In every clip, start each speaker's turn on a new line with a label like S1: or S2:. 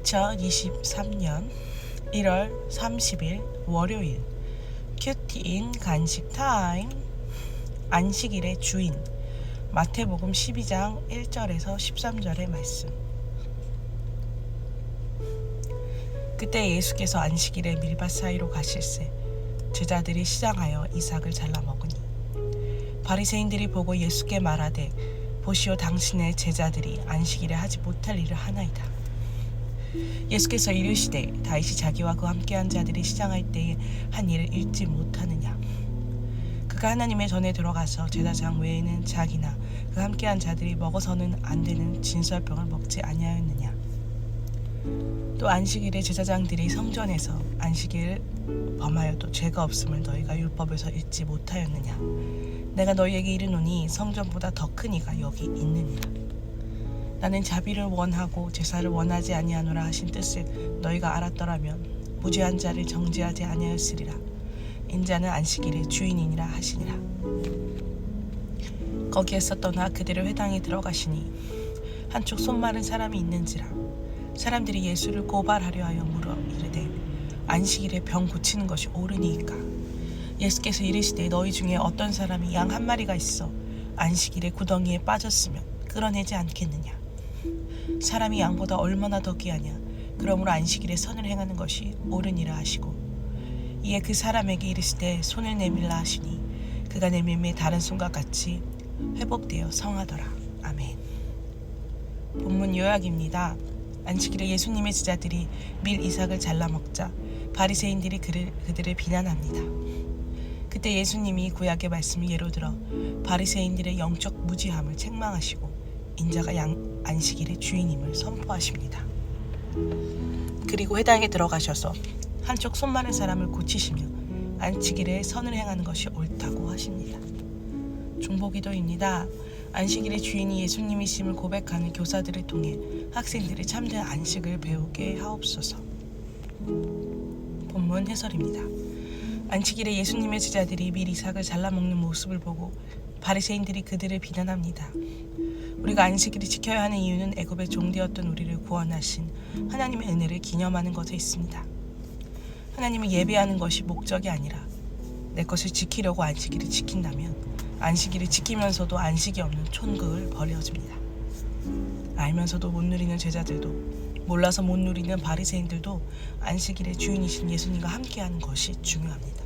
S1: 2023년 1월 30일 월요일 큐티인 간식 타임. 안식일의 주인 마태복음 12장 1절에서 13절의 말씀. 그때 예수께서 안식일에 밀밭 사이로 가실새 제자들이 시장하여 이삭을 잘라 먹으니 바리새인들이 보고 예수께 말하되 보시오, 당신의 제자들이 안식일에 하지 못할 일을 하나이다. 예수께서 이르시되 다윗이 자기와 그와 함께한 자들이 시장할 때에 한 일을 잊지 못하느냐. 그가 하나님의 전에 들어가서 제사장 외에는 자기나 그 함께한 자들이 먹어서는 안 되는 진설병을 먹지 아니하였느냐. 또 안식일에 제사장들이 성전에서 안식일을 범하여도 죄가 없음을 너희가 율법에서 읽지 못하였느냐. 내가 너희에게 이르노니 성전보다 더 큰 이가 여기 있느니라. 나는 자비를 원하고 제사를 원하지 아니하노라 하신 뜻을 너희가 알았더라면 무죄한 자를 정죄하지 아니하였으리라. 인자는 안식일의 주인이니라 하시니라. 거기에서 떠나 그들의 회당에 들어가시니 한쪽 손 마른 사람이 있는지라. 사람들이 예수를 고발하려 하여 물어 이르되 안식일에 병 고치는 것이 옳으니이까. 예수께서 이르시되 너희 중에 어떤 사람이 양 한 마리가 있어 안식일에 구덩이에 빠졌으면 끌어내지 않겠느냐. 사람이 양보다 얼마나 더 귀하냐. 그러므로 안식일에 선을 행하는 것이 옳으니라 하시고 이에 그 사람에게 이르시되 손을 내밀라 하시니 그가 내밀매 다른 손과 같이 회복되어 성하더라. 아멘. 본문 요약입니다. 안식일에 예수님의 제자들이 밀 이삭을 잘라 먹자 바리새인들이 그들을 비난합니다. 그때 예수님이 구약의 말씀을 예로 들어 바리새인들의 영적 무지함을 책망하시고 인자가 안식일의 주인임을 선포하십니다. 그리고 회당에 들어가셔서 한쪽 손 마른 사람을 고치시며 안식일에 선을 행하는 것이 옳다고 하십니다. 중보기도입니다. 안식일의 주인이 예수님이심을 고백하는 교사들을 통해 학생들이 참된 안식을 배우게 하옵소서. 본문 해설입니다. 안식일에 예수님의 제자들이 밀 이삭을 잘라 먹는 모습을 보고 바리새인들이 그들을 비난합니다. 우리가 안식일을 지켜야 하는 이유는 애굽의 종되었던 우리를 구원하신 하나님의 은혜를 기념하는 것에 있습니다. 하나님을 예배하는 것이 목적이 아니라 내 것을 지키려고 안식일을 지킨다면 안식일을 지키면서도 안식이 없는 촌극을 벌여줍니다. 알면서도 못 누리는 제자들도 몰라서 못 누리는 바리새인들도 안식일의 주인이신 예수님과 함께하는 것이 중요합니다.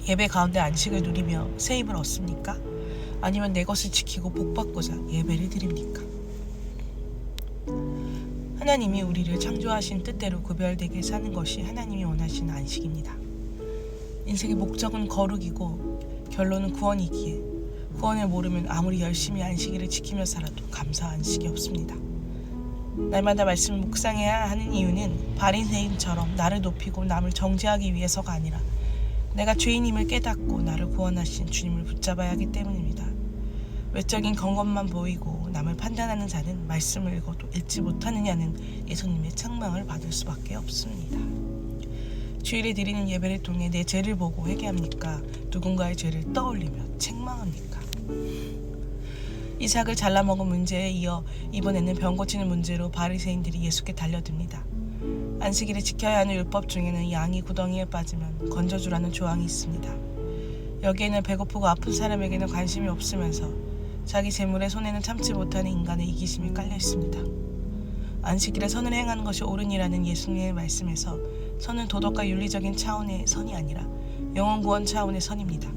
S1: 예배 가운데 안식을 누리며 새 힘을 얻습니까? 아니면 내 것을 지키고 복받고자 예배를 드립니까? 하나님이 우리를 창조하신 뜻대로 구별되게 사는 것이 하나님이 원하시는 안식입니다. 인생의 목적은 거룩이고 결론은 구원이기에 구원을 모르면 아무리 열심히 안식일을 지키며 살아도 감사한 안식이 없습니다. 날마다 말씀을 묵상해야 하는 이유는 바리새인처럼 나를 높이고 남을 정죄하기 위해서가 아니라 내가 죄인임을 깨닫고 나를 구원하신 주님을 붙잡아야 하기 때문입니다. 외적인 것만 보이고 남을 판단하는 자는 말씀을 읽어도 읽지 못하느냐는 예수님의 책망을 받을 수밖에 없습니다. 주일에 드리는 예배를 통해 내 죄를 보고 회개합니까? 누군가의 죄를 떠올리며 책망합니까? 이삭을 잘라 먹은 문제에 이어 이번에는 병 고치는 문제로 바리새인들이 예수께 달려듭니다. 안식일을 지켜야 하는 율법 중에는 양이 구덩이에 빠지면 건져주라는 조항이 있습니다. 여기에는 배고프고 아픈 사람에게는 관심이 없으면서 자기 재물의 손에는 참지 못하는 인간의 이기심이 깔려 있습니다. 안식일에 선을 행하는 것이 옳으니라는 예수님의 말씀에서 선은 도덕과 윤리적인 차원의 선이 아니라 영혼 구원 차원의 선입니다.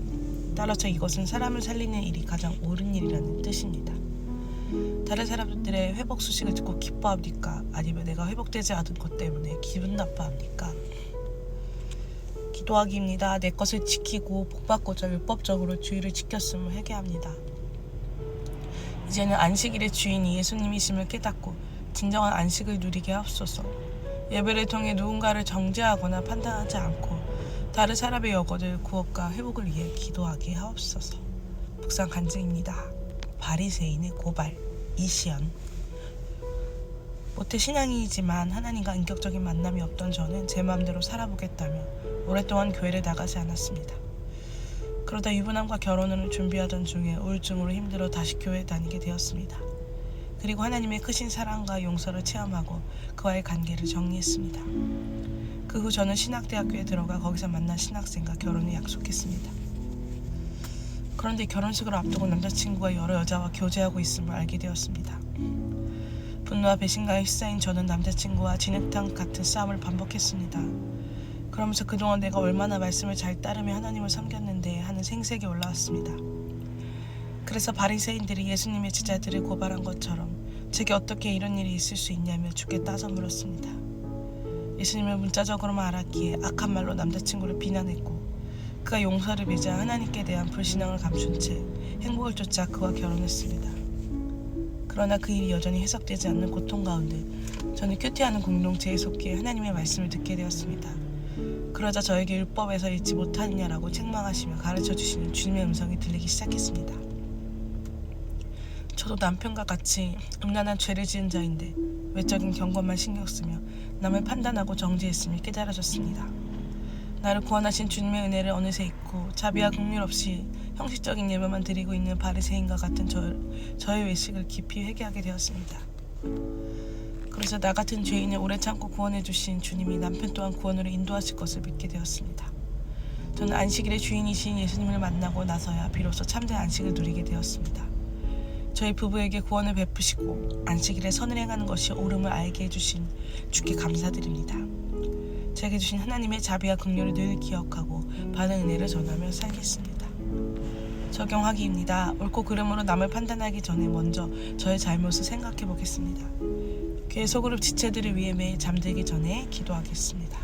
S1: 따라서 이것은 사람을 살리는 일이 가장 옳은 일이라는 뜻입니다. 다른 사람들의 회복 소식을 듣고 기뻐합니까? 아니면 내가 회복되지 않은 것 때문에 기분 나빠합니까? 기도하기입니다. 내 것을 지키고 복받고자 율법적으로 주의를 지켰음을 회개합니다. 이제는 안식일의 주인이 예수님이심을 깨닫고 진정한 안식을 누리게 하옵소서. 예배를 통해 누군가를 정죄하거나 판단하지 않고 다른 사람의 영혼을 구원과 회복을 위해 기도하게 하옵소서. 묵상 간증입니다. 바리새인의 고발. 이시연. 모태 신앙이지만 하나님과 인격적인 만남이 없던 저는 제 마음대로 살아보겠다며 오랫동안 교회를 나가지 않았습니다. 그러다 유부남과 결혼을 준비하던 중에 우울증으로 힘들어 다시 교회에 다니게 되었습니다. 그리고 하나님의 크신 사랑과 용서를 체험하고 그와의 관계를 정리했습니다. 그 후 저는 신학대학교에 들어가 거기서 만난 신학생과 결혼을 약속했습니다. 그런데 결혼식을 앞두고 남자친구가 여러 여자와 교제하고 있음을 알게 되었습니다. 분노와 배신감에 휩싸인 저는 남자친구와 진흙탕 같은 싸움을 반복했습니다. 그러면서 그동안 내가 얼마나 말씀을 잘 따르며 하나님을 섬겼는데 하는 생색이 올라왔습니다. 그래서 바리새인들이 예수님의 제자들을 고발한 것처럼 제게 어떻게 이런 일이 있을 수 있냐며 주께 따져 물었습니다. 예수님을 문자적으로만 알았기에 악한 말로 남자친구를 비난했고 그가 용서를 맺자 하나님께 대한 불신앙을 감춘 채 행복을 쫓아 그와 결혼했습니다. 그러나 그 일이 여전히 해석되지 않는 고통 가운데 저는 큐티하는 공동체에 속해 하나님의 말씀을 듣게 되었습니다. 그러자 저에게 율법에서 읽지 못하느냐라고 책망하시며 가르쳐주시는 주님의 음성이 들리기 시작했습니다. 저도 남편과 같이 음란한 죄를 지은 자인데 외적인 경건만 신경 쓰며 남을 판단하고 정죄했음을 깨달아졌습니다. 나를 구원하신 주님의 은혜를 어느새 잊고 자비와 긍휼 없이 형식적인 예배만 드리고 있는 바리새인과 같은 저의 외식을 깊이 회개하게 되었습니다. 그래서 나 같은 죄인을 오래 참고 구원해 주신 주님이 남편 또한 구원으로 인도하실 것을 믿게 되었습니다. 저는 안식일의 주인이신 예수님을 만나고 나서야 비로소 참된 안식을 누리게 되었습니다. 저희 부부에게 구원을 베푸시고 안식일에 선을 행하는 것이 옳음을 알게 해주신 주께 감사드립니다. 제게 주신 하나님의 자비와 긍휼을 늘 기억하고 받은 은혜를 전하며 살겠습니다. 적용하기입니다. 옳고 그름으로 남을 판단하기 전에 먼저 저의 잘못을 생각해 보겠습니다. 교회 소그룹 지체들을 위해 매일 잠들기 전에 기도하겠습니다.